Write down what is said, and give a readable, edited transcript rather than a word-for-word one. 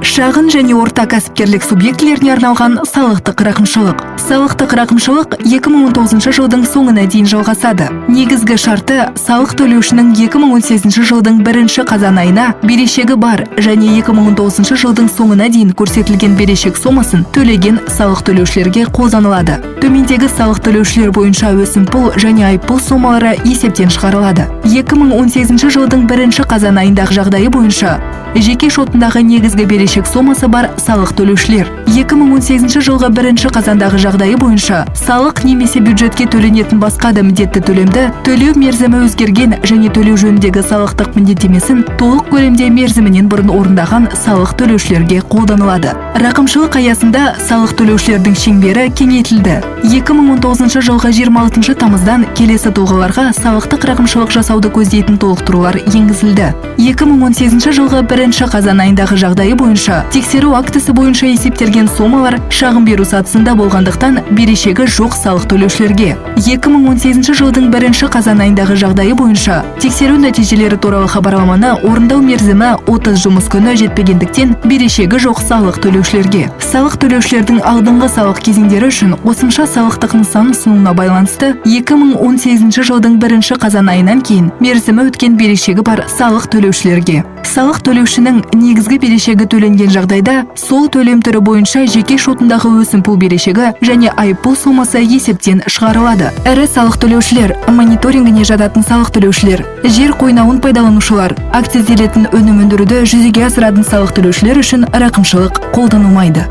Шағын және орта кәсіпкерлік субъектілеріне арналған салықтық рақымшылық. Салықтық рақымшылық 2019 жылдың соңына дейін жалғасады. Негізгі шарты салық төлеушінің 2018 жылдың 1 қазан айына берешегі бар және 2019 жылдың соңына дейін көрсетілген берешек сомасын төлеген салық төлеушілерге қолданылады. Төмендегі салық төлеушілер бойынша өсімпұл және айыппұл сомалары есептен шығарылады. 2018 жылдың 1 қазан айындағы жағдайы бойынша жеке шотындағы негізгі берешек сомасы бар салық төлеушілер 2018 жылғы 1 қазандағы жағдайы бойынша салық немесе бюджетке төленетін басқа да міндетті төлемді төлеу мерзімі өзгерген және төлеу жөніндегі салықтық міндеттемесін толық көлемде мерзімінен бұрын орындаған салық төлеушілерге қолданылады. Рақымшылық аясында салық төлеушілердің шеңбері кеңейтілді. 2019 жылғы 26 тамыздан келесі тұлғаларға салықтық рақымшылық жасауды көздейтін толықтырулар енгізілді. 2018 жылғы 1 қазан айындағы жағдайы бойынша тексеру актісі бойынша есептелген сомалар шағым беру сатысында болғандықтан берешегі жоқ салық төлеушілерге. 2018 жылдың 1 қазан айындағы жағдайы бойынша тексеру нәтижелері туралы хабарламаны орындау мерзімі 30 жұмыс күні жетпегендіктен берешегі жоқ салық төлеушілерге. Салық төлеушілердің алдыңғы салық кезеңдері үшін қосымша салықтық нысан ұсынуына байланысты 2018 жылдың 1 қазан айынан кейін мерзімі өткен берешегі бар салық төлеушілерге. Салық төлеушінің негізгі берешегі төленген жағдайда сол төлем түрі бойынша жеке шотындағы өсімпұл берешегі және айыппұл сомасы есептен шығарылады. Ірі салық төлеушілер, мониторингіне жататын салық төлеушілер, жер қойнауын пайдаланушылар, акцизделетін өнім өндіруді жүзеге асыратын салық төлеушілер үшін рақымшылық қолданылмайды.